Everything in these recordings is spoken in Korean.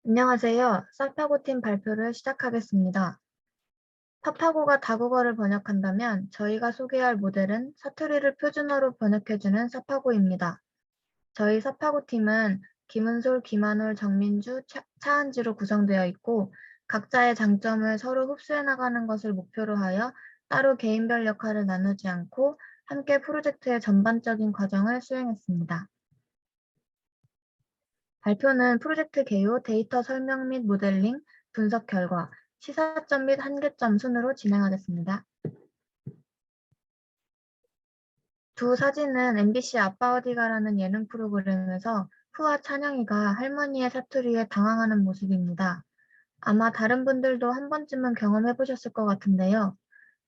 안녕하세요. 사파고팀 발표를 시작하겠습니다. 파파고가 다국어를 번역한다면 저희가 소개할 모델은 사투리를 표준어로 번역해주는 사파고입니다. 저희 사파고팀은 김은솔, 김한솔, 정민주, 차은지로 구성되어 있고 각자의 장점을 서로 흡수해 나가는 것을 목표로 하여 따로 개인별 역할을 나누지 않고 함께 프로젝트의 전반적인 과정을 수행했습니다. 발표는 프로젝트 개요, 데이터 설명 및 모델링, 분석 결과, 시사점 및 한계점 순으로 진행하겠습니다. 두 사진은 MBC 아빠 어디가라는 예능 프로그램에서 후와 찬영이가 할머니의 사투리에 당황하는 모습입니다. 아마 다른 분들도 한 번쯤은 경험해 보셨을 것 같은데요.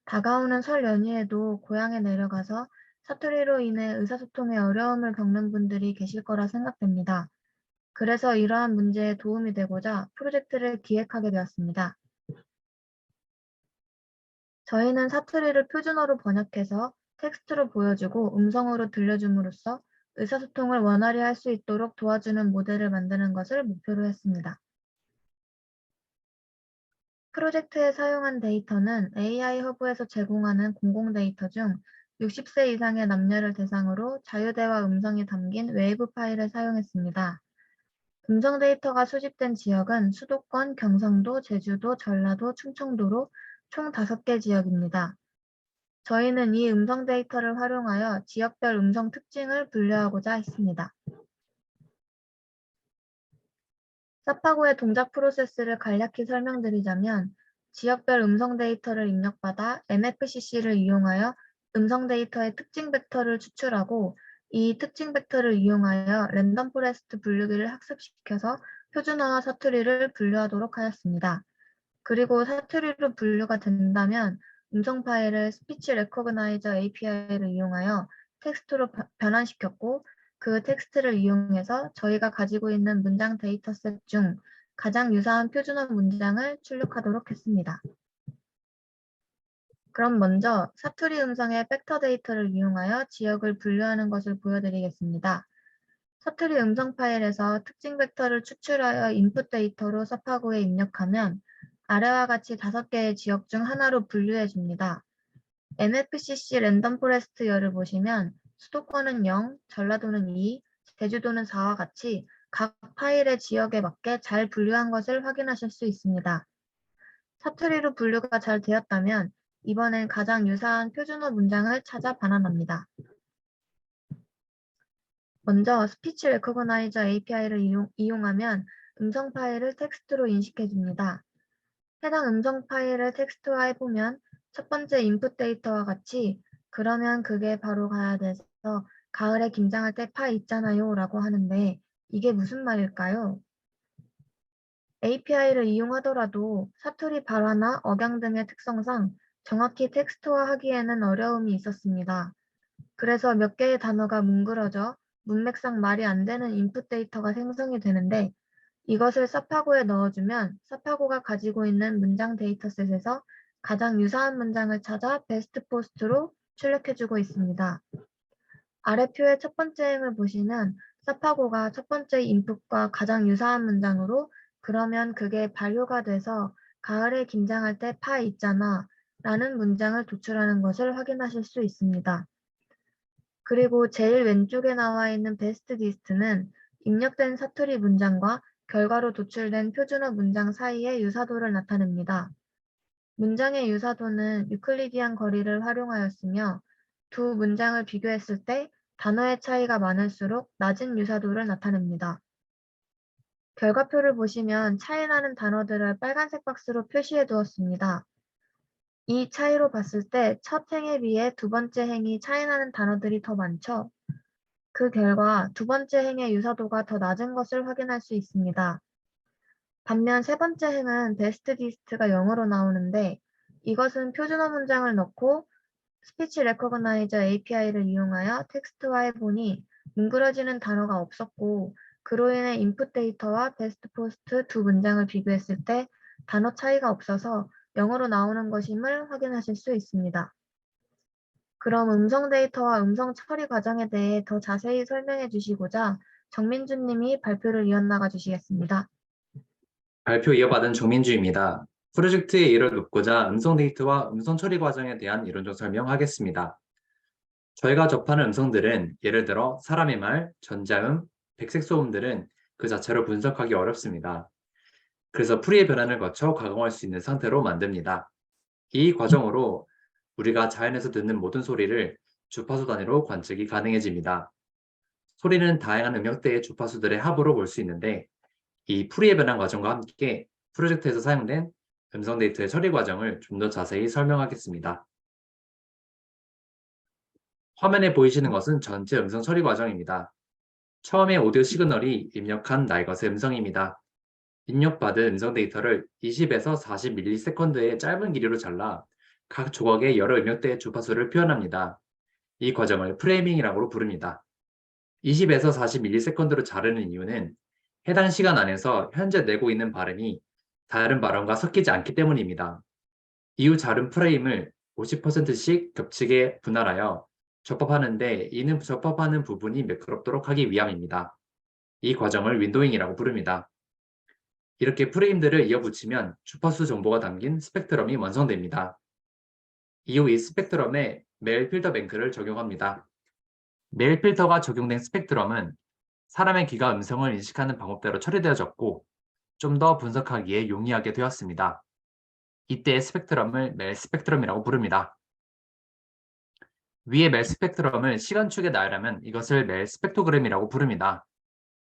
다가오는 설 연휴에도 고향에 내려가서 사투리로 인해 의사소통에 어려움을 겪는 분들이 계실 거라 생각됩니다. 그래서 이러한 문제에 도움이 되고자 프로젝트를 기획하게 되었습니다. 저희는 사투리를 표준어로 번역해서 텍스트로 보여주고 음성으로 들려줌으로써 의사소통을 원활히 할 수 있도록 도와주는 모델을 만드는 것을 목표로 했습니다. 프로젝트에 사용한 데이터는 AI 허브에서 제공하는 공공 데이터 중 60세 이상의 남녀를 대상으로 자유대화 음성이 담긴 웨이브 파일을 사용했습니다. 음성 데이터가 수집된 지역은 수도권, 경상도, 제주도, 전라도, 충청도로 총 5개 지역입니다. 저희는 이 음성 데이터를 활용하여 지역별 음성 특징을 분류하고자 했습니다. 사파고의 동작 프로세스를 간략히 설명드리자면 지역별 음성 데이터를 입력받아 MFCC를 이용하여 음성 데이터의 특징 벡터를 추출하고 이 특징 벡터를 이용하여 랜덤 포레스트 분류기를 학습시켜서 표준어와 사투리를 분류하도록 하였습니다. 그리고 사투리로 분류가 된다면 음성 파일을 스피치 레코그나이저 API를 이용하여 텍스트로 변환시켰고 그 텍스트를 이용해서 저희가 가지고 있는 문장 데이터셋 중 가장 유사한 표준어 문장을 출력하도록 했습니다. 그럼 먼저 사투리 음성의 팩터 데이터를 이용하여 지역을 분류하는 것을 보여드리겠습니다. 사투리 음성 파일에서 특징 벡터를 추출하여 인풋 데이터로 사파고에 입력하면 아래와 같이 5개의 지역 중 하나로 분류해 줍니다. MFCC 랜덤 포레스트 열을 보시면 수도권은 0, 전라도는 2, 제주도는 4와 같이 각 파일의 지역에 맞게 잘 분류한 것을 확인하실 수 있습니다. 사투리로 분류가 잘 되었다면 이번엔 가장 유사한 표준어 문장을 찾아 반환합니다. 먼저 스피치 레코그나이저 API를 이용하면 음성 파일을 텍스트로 인식해 줍니다. 해당 음성 파일을 텍스트화해 보면 첫 번째 인풋 데이터와 같이 그러면 그게 바로 가야 돼서 가을에 김장할 때 파 있잖아요 라고 하는데 이게 무슨 말일까요? API를 이용하더라도 사투리 발화나 억양 등의 특성상 정확히 텍스트화하기에는 어려움이 있었습니다. 그래서 몇 개의 단어가 뭉그러져 문맥상 말이 안 되는 인풋 데이터가 생성이 되는데 이것을 사파고에 넣어주면 사파고가 가지고 있는 문장 데이터셋에서 가장 유사한 문장을 찾아 베스트 포스트로 출력해주고 있습니다. 아래 표의 첫 번째 행을 보시면 사파고가 첫 번째 인풋과 가장 유사한 문장으로 그러면 그게 반료가 돼서 가을에 김장할 때 파 있잖아 라는 문장을 도출하는 것을 확인하실 수 있습니다. 그리고 제일 왼쪽에 나와 있는 베스트 리스트는 입력된 사투리 문장과 결과로 도출된 표준어 문장 사이의 유사도를 나타냅니다. 문장의 유사도는 유클리디안 거리를 활용하였으며 두 문장을 비교했을 때 단어의 차이가 많을수록 낮은 유사도를 나타냅니다. 결과표를 보시면 차이나는 단어들을 빨간색 박스로 표시해 두었습니다. 이 차이로 봤을 때 첫 행에 비해 두 번째 행이 차이나는 단어들이 더 많죠. 그 결과 두 번째 행의 유사도가 더 낮은 것을 확인할 수 있습니다. 반면 세 번째 행은 베스트 리스트가 0으로 나오는데 이것은 표준어 문장을 넣고 스피치 레코그나이저 API를 이용하여 텍스트화해 보니 뭉그러지는 단어가 없었고 그로 인해 인풋 데이터와 베스트 포스트 두 문장을 비교했을 때 단어 차이가 없어서 0으로 나오는 것임을 확인하실 수 있습니다. 그럼 음성 데이터와 음성 처리 과정에 대해 더 자세히 설명해 주시고자 정민주 님이 발표를 이어나가 주시겠습니다. 발표 이어받은 정민주입니다. 프로젝트의 이해를 돕고자 음성 데이터와 음성 처리 과정에 대한 이론적 설명하겠습니다. 저희가 접하는 음성들은 예를 들어 사람의 말, 전자음, 백색 소음들은 그 자체로 분석하기 어렵습니다. 그래서 풀이의 변환을 거쳐 가공할 수 있는 상태로 만듭니다. 이 과정으로 우리가 자연에서 듣는 모든 소리를 주파수 단위로 관측이 가능해집니다. 소리는 다양한 음역대의 주파수들의 합으로 볼 수 있는데 이 풀이의 변환 과정과 함께 프로젝트에서 사용된 음성 데이터의 처리 과정을 좀 더 자세히 설명하겠습니다. 화면에 보이시는 것은 전체 음성 처리 과정입니다. 처음에 오디오 시그널이 입력한 날 것의 음성입니다. 입력받은 음성 데이터를 20에서 40ms의 짧은 길이로 잘라 각 조각의 여러 입력대의 주파수를 표현합니다. 이 과정을 프레이밍이라고 부릅니다. 20에서 40ms로 자르는 이유는 해당 시간 안에서 현재 내고 있는 발음이 다른 발음과 섞이지 않기 때문입니다. 이후 자른 프레임을 50%씩 겹치게 분할하여 접합하는데 이는 접합하는 부분이 매끄럽도록 하기 위함입니다. 이 과정을 윈도잉이라고 부릅니다. 이렇게 프레임들을 이어붙이면 주파수 정보가 담긴 스펙트럼이 완성됩니다. 이후 이 스펙트럼에 메일 필터 뱅크를 적용합니다. 메일 필터가 적용된 스펙트럼은 사람의 귀가 음성을 인식하는 방법대로 처리되어졌고 좀 더 분석하기에 용이하게 되었습니다. 이때의 스펙트럼을 멜 스펙트럼이라고 부릅니다. 위의 멜 스펙트럼을 시간축에 나열하면 이것을 멜 스펙트로그램이라고 부릅니다.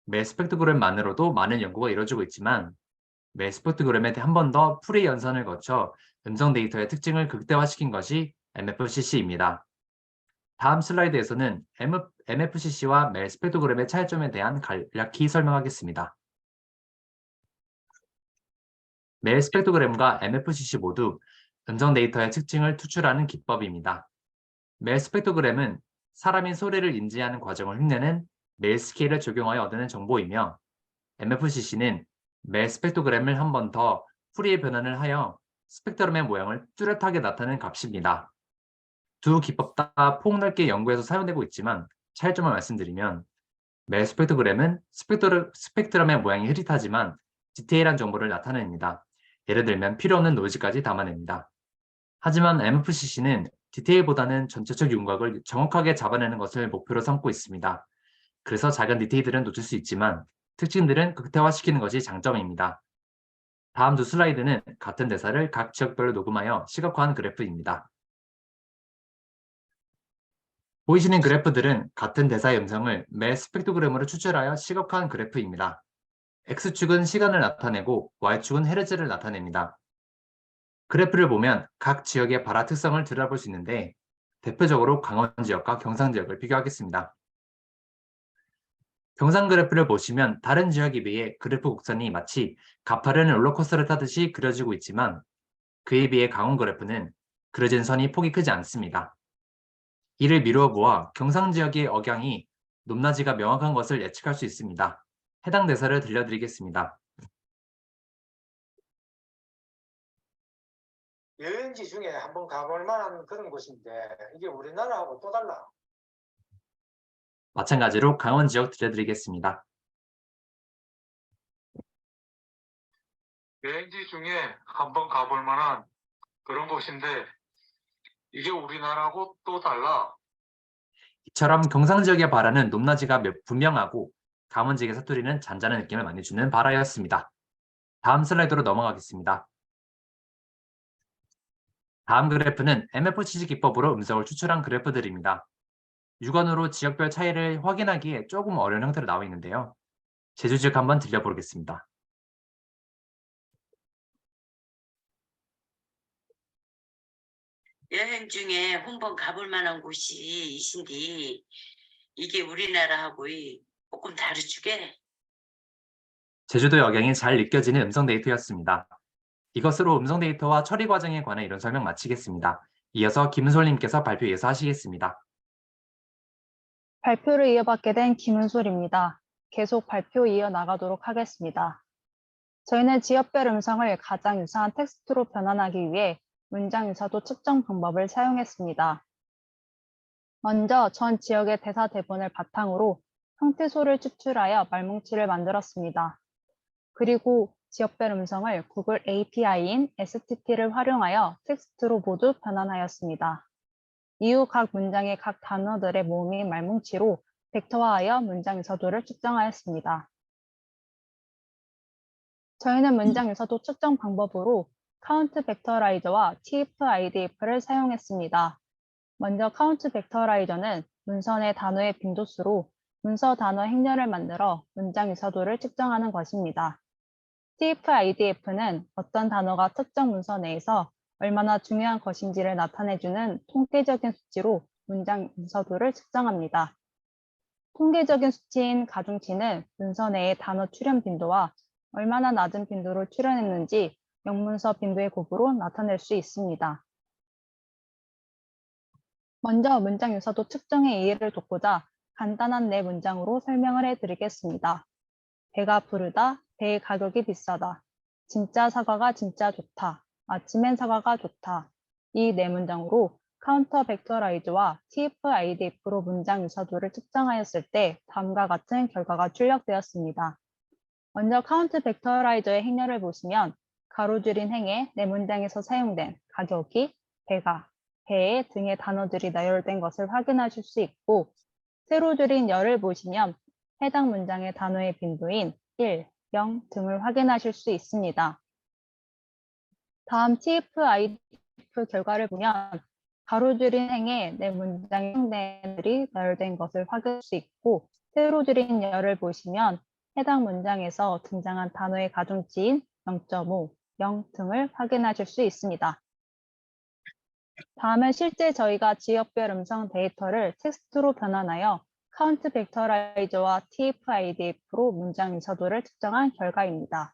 멜 스펙트로그램만으로도 많은 연구가 이루어지고 있지만 멜 스펙트로그램에 한 번 더 풀이 연산을 거쳐 음성 데이터의 특징을 극대화시킨 것이 MFCC입니다. 다음 슬라이드에서는 MFCC와 멜 스펙트로그램의 차이점에 대한 간략히 설명하겠습니다. 멜 스펙트로그램과 MFCC 모두 음성 데이터의 특징을 투출하는 기법입니다. 멜 스펙트로그램은 사람이 소리를 인지하는 과정을 흉내낸 멜 스케일을 적용하여 얻는 정보이며 MFCC는 멜 스펙트로그램을 한 번 더 풀이의 변환을 하여 스펙트럼의 모양을 뚜렷하게 나타내는 값입니다. 두 기법 다 폭넓게 연구에서 사용되고 있지만 차이점을 말씀드리면 멜 스펙트로그램은 스펙트럼의 모양이 흐릿하지만 디테일한 정보를 나타냅니다. 예를 들면 필요 없는 노이즈까지 담아냅니다. 하지만 MFCC는 디테일보다는 전체적 윤곽을 정확하게 잡아내는 것을 목표로 삼고 있습니다. 그래서 작은 디테일들은 놓칠 수 있지만 특징들은 극대화시키는 것이 장점입니다. 다음 두 슬라이드는 같은 대사를 각 지역별로 녹음하여 시각화한 그래프입니다. 보이시는 그래프들은 같은 대사의 음성을 매 스펙트로그램으로 추출하여 시각화한 그래프입니다. X축은 시간을 나타내고 Y축은 헤르츠를 나타냅니다. 그래프를 보면 각 지역의 발화 특성을 들여다볼 수 있는데 대표적으로 강원 지역과 경상 지역을 비교하겠습니다. 경상 그래프를 보시면 다른 지역에 비해 그래프 곡선이 마치 가파른 롤러코스터를 타듯이 그려지고 있지만 그에 비해 강원 그래프는 그려진 선이 폭이 크지 않습니다. 이를 미루어 보아 경상 지역의 억양이 높낮이가 명확한 것을 예측할 수 있습니다. 해당 대사를 들려드리겠습니다. 여행지 중에 한번 가볼 만한 그런 곳인데 이게 우리나라하고 또 달라. 마찬가지로 강원 지역 들려드리겠습니다. 여행지 중에 한번 가볼 만한 그런 곳인데 이게 우리나라하고 또 달라. 이처럼 경상 지역의 발화는 높낮이가 분명하고 강원 지역의 사투리는 잔잔한 느낌을 많이 주는 발화였습니다. 다음 슬라이드로 넘어가겠습니다. 다음 그래프는 MFCC 기법으로 음성을 추출한 그래프들입니다. 육안으로 지역별 차이를 확인하기에 조금 어려운 형태로 나와 있는데요. 제주 지역 한번 들려보겠습니다. 여행 중에 한번 가볼 만한 곳이 이신디 이게 우리나라하고 조금 다르주게? 제주도의 억양이 잘 느껴지는 음성 데이터였습니다. 이것으로 음성 데이터와 처리 과정에 관한 이론 설명 마치겠습니다. 이어서 김은솔님께서 발표 이어서 하시겠습니다. 발표를 이어받게 된 김은솔입니다. 계속 발표 이어나가도록 하겠습니다. 저희는 지역별 음성을 가장 유사한 텍스트로 변환하기 위해 문장 유사도 측정 방법을 사용했습니다. 먼저 전 지역의 대사 대본을 바탕으로 형태소를 추출하여 말뭉치를 만들었습니다. 그리고 지역별 음성을 구글 API인 STP를 활용하여 텍스트로 모두 변환하였습니다. 이후 각 문장의 각 단어들의 모음인 말뭉치로 벡터화하여 문장 유사도를 측정하였습니다. 저희는 문장 유사도 측정 방법으로 카운트 벡터라이저와 TF-IDF를 사용했습니다. 먼저 카운트 벡터라이저는 문선의 단어의 빈도수로 문서 단어 행렬을 만들어 문장 유사도를 측정하는 것입니다. TF-IDF는 어떤 단어가 특정 문서 내에서 얼마나 중요한 것인지를 나타내주는 통계적인 수치로 문장 유사도를 측정합니다. 통계적인 수치인 가중치는 문서 내의 단어 출현 빈도와 얼마나 낮은 빈도로 출현했는지 영문서 빈도의 곱으로 나타낼 수 있습니다. 먼저 문장 유사도 측정의 이해를 돕고자 간단한 네 문장으로 설명을 해드리겠습니다. 배가 부르다, 배의 가격이 비싸다, 진짜 사과가 진짜 좋다, 아침엔 사과가 좋다. 이 네 문장으로 카운터 벡터라이즈와 TF-IDF로 문장 유사도를 측정하였을 때 다음과 같은 결과가 출력되었습니다. 먼저 카운트 벡터라이저의 행렬을 보시면 가로줄인 행에 네 문장에서 사용된 가격이, 배가, 배에 등의 단어들이 나열된 것을 확인하실 수 있고, 세로 줄인 열을 보시면 해당 문장의 단어의 빈도인 1, 0 등을 확인하실 수 있습니다. 다음 TF-IDF 결과를 보면 가로줄인 행에 네 문장의 사용된들이 나열된 것을 확인할 수 있고, 세로 줄인 열을 보시면 해당 문장에서 등장한 단어의 가중치인 0.5, 0 등을 확인하실 수 있습니다. 다음은 실제 저희가 지역별 음성 데이터를 텍스트로 변환하여 카운트 벡터라이저와 TF-IDF로 문장 유사도를 측정한 결과입니다.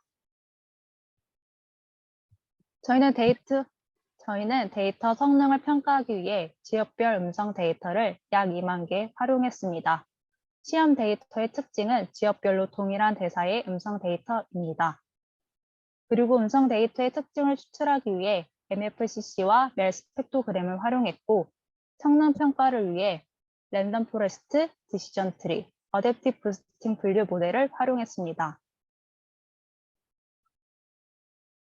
저희는 데이터 성능을 평가하기 위해 지역별 음성 데이터를 약 2만 개 활용했습니다. 시험 데이터의 특징은 지역별로 동일한 대사의 음성 데이터입니다. 그리고 음성 데이터의 특징을 추출하기 위해 MFCC와 멜 스펙토그램을 활용했고, 성능 평가를 위해 랜덤 포레스트, 디시전 트리, 어댑티브 부스팅 분류 모델을 활용했습니다.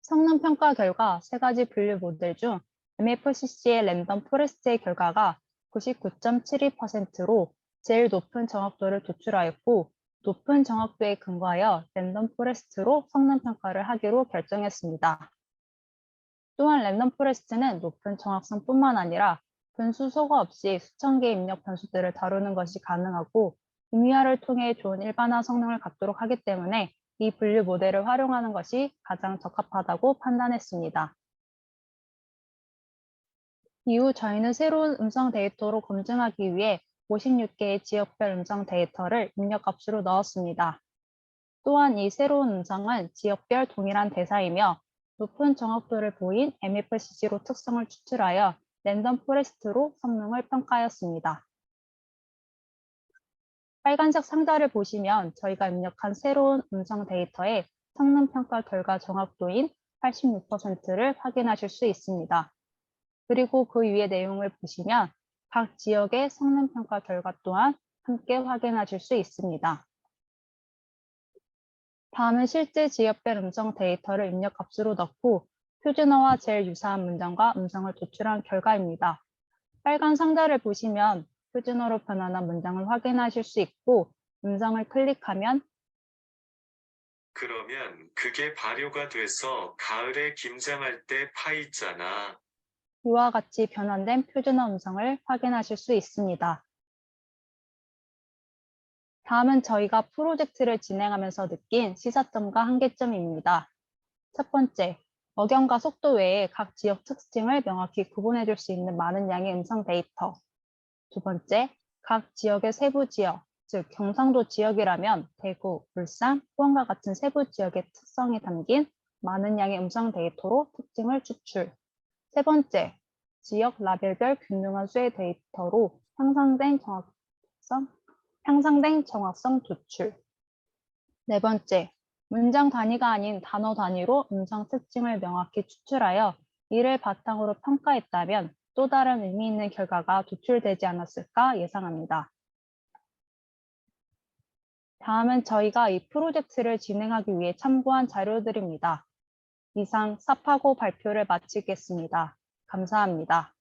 성능 평가 결과 세 가지 분류 모델 중 MFCC의 랜덤 포레스트의 결과가 99.72%로 제일 높은 정확도를 도출하였고, 높은 정확도에 근거하여 랜덤 포레스트로 성능 평가를 하기로 결정했습니다. 또한 랜덤 포레스트는 높은 정확성뿐만 아니라 변수 소거 없이 수천 개의 입력 변수들을 다루는 것이 가능하고, 임의화를 통해 좋은 일반화 성능을 갖도록 하기 때문에 이 분류 모델을 활용하는 것이 가장 적합하다고 판단했습니다. 이후 저희는 새로운 음성 데이터로 검증하기 위해 56개의 지역별 음성 데이터를 입력값으로 넣었습니다. 또한 이 새로운 음성은 지역별 동일한 대사이며 높은 정확도를 보인 MFCC로 특성을 추출하여 랜덤 포레스트로 성능을 평가하였습니다. 빨간색 상자를 보시면 저희가 입력한 새로운 음성 데이터의 성능 평가 결과 정확도인 86%를 확인하실 수 있습니다. 그리고 그 위의 내용을 보시면 각 지역의 성능 평가 결과 또한 함께 확인하실 수 있습니다. 다음은 실제 지역별 음성 데이터를 입력값으로 넣고 표준어와 제일 유사한 문장과 음성을 도출한 결과입니다. 빨간 상자를 보시면 표준어로 변환한 문장을 확인하실 수 있고, 음성을 클릭하면 그러면 그게 발효가 돼서 가을에 김장할 때 파있잖아. 이와 같이 변환된 표준어 음성을 확인하실 수 있습니다. 다음은 저희가 프로젝트를 진행하면서 느낀 시사점과 한계점입니다. 첫 번째, 억양과 속도 외에 각 지역 특징을 명확히 구분해 줄 수 있는 많은 양의 음성 데이터. 두 번째, 각 지역의 세부 지역, 즉 경상도 지역이라면 대구, 울산, 포항과 같은 세부 지역의 특성이 담긴 많은 양의 음성 데이터로 특징을 추출. 세 번째, 지역 라벨별 균등한 수의 데이터로 향상된 정확성 도출. 네 번째, 문장 단위가 아닌 단어 단위로 음성 특징을 명확히 추출하여 이를 바탕으로 평가했다면 또 다른 의미 있는 결과가 도출되지 않았을까 예상합니다. 다음은 저희가 이 프로젝트를 진행하기 위해 참고한 자료들입니다. 이상 삽하고 발표를 마치겠습니다. 감사합니다.